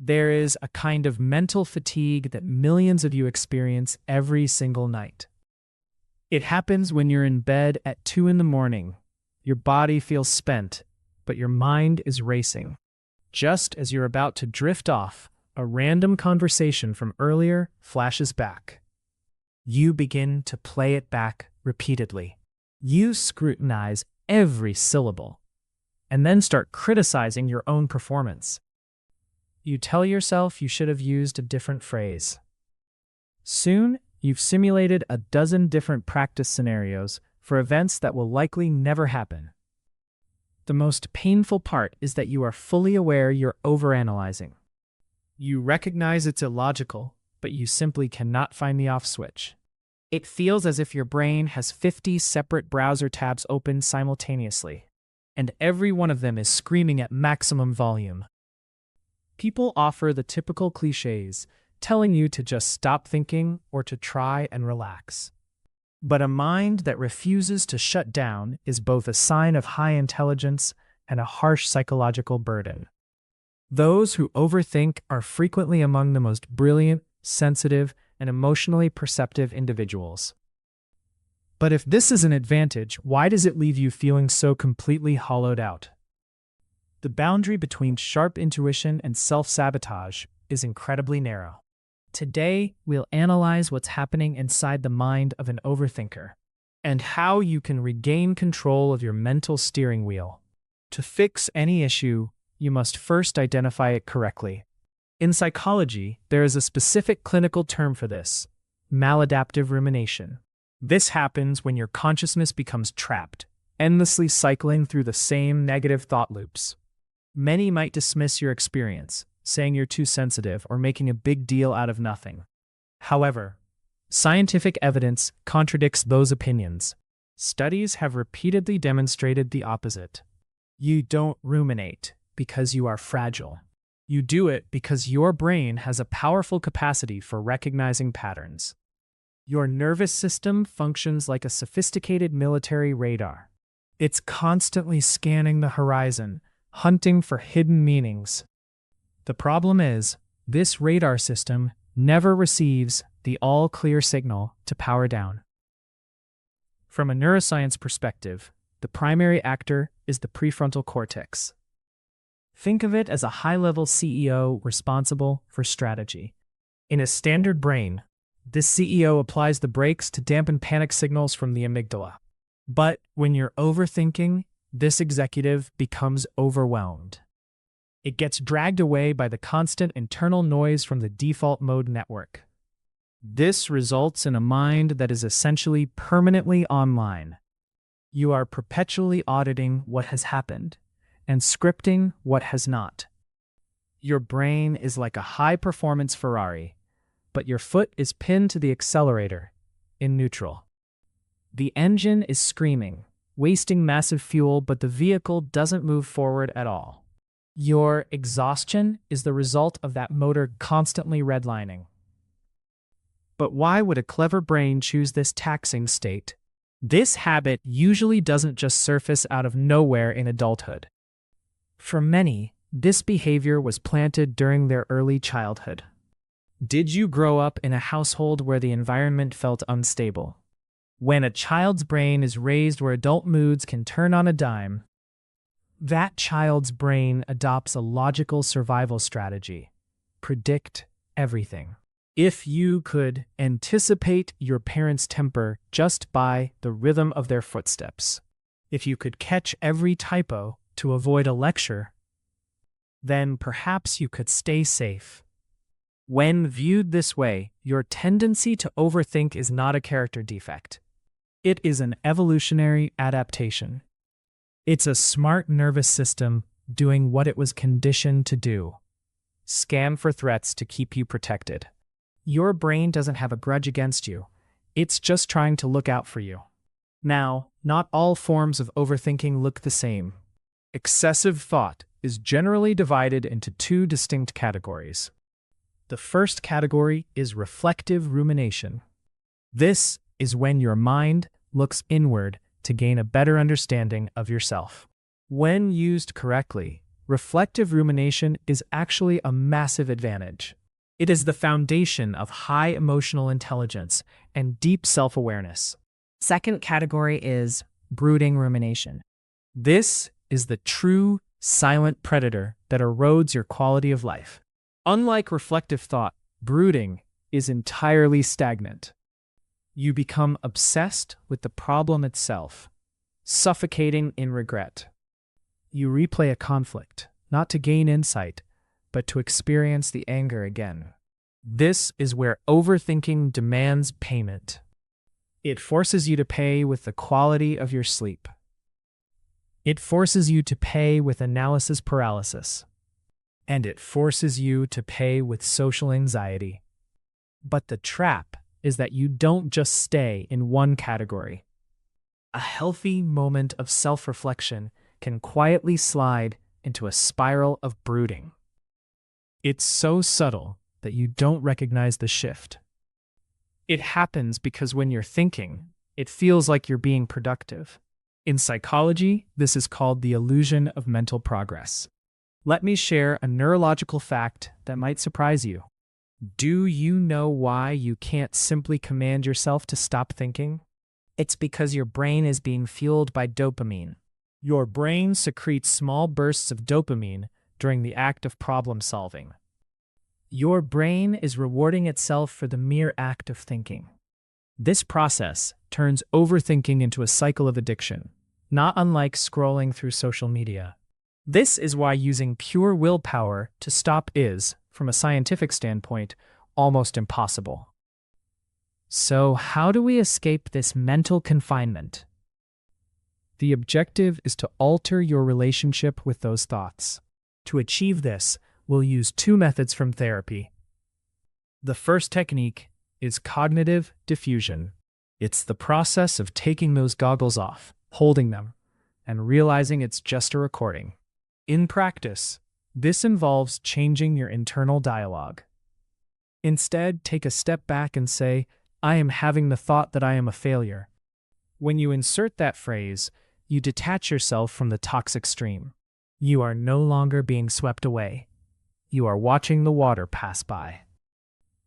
There is a kind of mental fatigue that millions of you experience every single night. It happens when you're in bed at 2 in the morning. Your body feels spent, but your mind is racing. Just as you're about to drift off, a random conversation from earlier flashes back. You begin to play it back repeatedly. You scrutinize every syllable, and then start criticizing your own performance. You tell yourself you should have used a different phrase. Soon, you've simulated a dozen different practice scenarios for events that will likely never happen. The most painful part is that you are fully aware you're overanalyzing. You recognize it's illogical, but you simply cannot find the off switch. It feels as if your brain has 50 separate browser tabs open simultaneously, and every one of them is screaming at maximum volume. People offer the typical cliches, telling you to just stop thinking or to try and relax. But a mind that refuses to shut down is both a sign of high intelligence and a harsh psychological burden. Those who overthink are frequently among the most brilliant, sensitive, and emotionally perceptive individuals. But if this is an advantage, why does it leave you feeling so completely hollowed out? The boundary between sharp intuition and self-sabotage is incredibly narrow. Today, we'll analyze what's happening inside the mind of an overthinker and how you can regain control of your mental steering wheel. To fix any issue, you must first identify it correctly. In psychology, there is a specific clinical term for this: maladaptive rumination. This happens when your consciousness becomes trapped, endlessly cycling through the same negative thought loops. Many might dismiss your experience, saying you're too sensitive or making a big deal out of nothing. However, scientific evidence contradicts those opinions. Studies have repeatedly demonstrated the opposite. You don't ruminate because you are fragile. You do it because your brain has a powerful capacity for recognizing patterns. Your nervous system functions like a sophisticated military radar. It's constantly scanning the horizon, hunting for hidden meanings. The problem is, this radar system never receives the all-clear signal to power down. From a neuroscience perspective, the primary actor is the prefrontal cortex. Think of it as a high-level CEO responsible for strategy. In a standard brain, this CEO applies the brakes to dampen panic signals from the amygdala. But when you're overthinking, this executive becomes overwhelmed. It gets dragged away by the constant internal noise from the default mode network. This results in a mind that is essentially permanently online. You are perpetually auditing what has happened and scripting what has not. Your brain is like a high-performance Ferrari, but your foot is pinned to the accelerator in neutral. The engine is screaming, wasting massive fuel, but the vehicle doesn't move forward at all. Your exhaustion is the result of that motor constantly redlining. But why would a clever brain choose this taxing state? This habit usually doesn't just surface out of nowhere in adulthood. For many, this behavior was planted during their early childhood. Did you grow up in a household where the environment felt unstable? When a child's brain is raised where adult moods can turn on a dime, that child's brain adopts a logical survival strategy: predict everything. If you could anticipate your parents' temper just by the rhythm of their footsteps, if you could catch every typo to avoid a lecture, then perhaps you could stay safe. When viewed this way, your tendency to overthink is not a character defect. It is an evolutionary adaptation. It's a smart nervous system doing what it was conditioned to do: scan for threats to keep you protected. Your brain doesn't have a grudge against you. It's just trying to look out for you. Now, not all forms of overthinking look the same. Excessive thought is generally divided into two distinct categories. The first category is reflective rumination. This is when your mind looks inward to gain a better understanding of yourself. When used correctly, reflective rumination is actually a massive advantage. It is the foundation of high emotional intelligence and deep self-awareness. Second category is brooding rumination. This is the true, silent predator that erodes your quality of life. Unlike reflective thought, brooding is entirely stagnant. You become obsessed with the problem itself, suffocating in regret. You replay a conflict, not to gain insight, but to experience the anger again. This is where overthinking demands payment. It forces you to pay with the quality of your sleep. It forces you to pay with analysis paralysis. And it forces you to pay with social anxiety. But the trap is that you don't just stay in one category. A healthy moment of self-reflection can quietly slide into a spiral of brooding. It's so subtle that you don't recognize the shift. It happens because when you're thinking, it feels like you're being productive. In psychology, this is called the illusion of mental progress. Let me share a neurological fact that might surprise you. Do you know why you can't simply command yourself to stop thinking? It's because your brain is being fueled by dopamine. Your brain secretes small bursts of dopamine during the act of problem solving. Your brain is rewarding itself for the mere act of thinking. This process turns overthinking into a cycle of addiction, not unlike scrolling through social media. This is why using pure willpower to stop is, from a scientific standpoint, almost impossible. So, how do we escape this mental confinement? The objective is to alter your relationship with those thoughts. To achieve this, we'll use two methods from therapy. The first technique is cognitive diffusion. It's the process of taking those goggles off, holding them, and realizing it's just a recording. In practice, this involves changing your internal dialogue. Instead, take a step back and say, "I am having the thought that I am a failure." When you insert that phrase, you detach yourself from the toxic stream. You are no longer being swept away. You are watching the water pass by.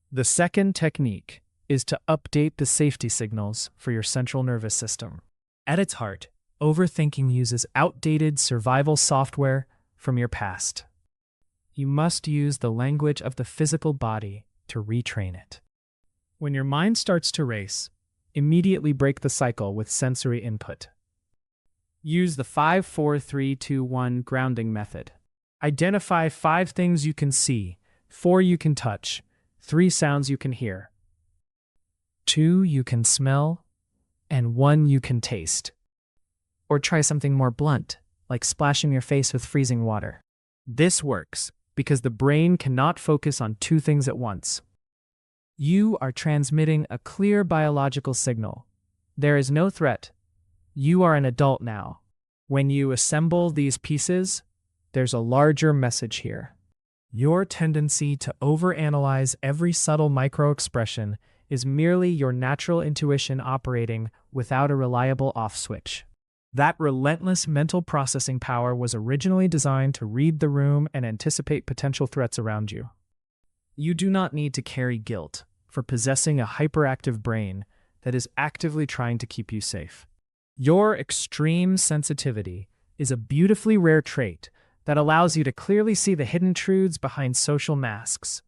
The second technique is to update the safety signals for your central nervous system. At its heart, overthinking uses outdated survival software from your past. You must use the language of the physical body to retrain it. When your mind starts to race, immediately break the cycle with sensory input. Use the 5-4-3-2-1 grounding method. Identify 5 things you can see, 4 you can touch, 3 sounds you can hear, 2 you can smell, and 1 you can taste. Or try something more blunt, like splashing your face with freezing water. This works because the brain cannot focus on 2 things at once. You are transmitting a clear biological signal. There is no threat. You are an adult now. When you assemble these pieces, there's a larger message here. Your tendency to overanalyze every subtle microexpression is merely your natural intuition operating without a reliable off switch. That relentless mental processing power was originally designed to read the room and anticipate potential threats around you. You do not need to carry guilt for possessing a hyperactive brain that is actively trying to keep you safe. Your extreme sensitivity is a beautifully rare trait that allows you to clearly see the hidden truths behind social masks.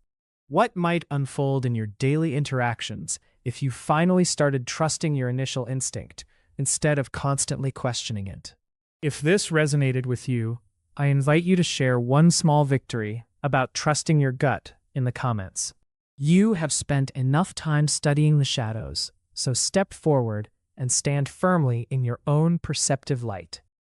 What might unfold in your daily interactions if you finally started trusting your initial instinct instead of constantly questioning it? If this resonated with you, I invite you to share one small victory about trusting your gut in the comments. You have spent enough time studying the shadows, so step forward and stand firmly in your own perceptive light.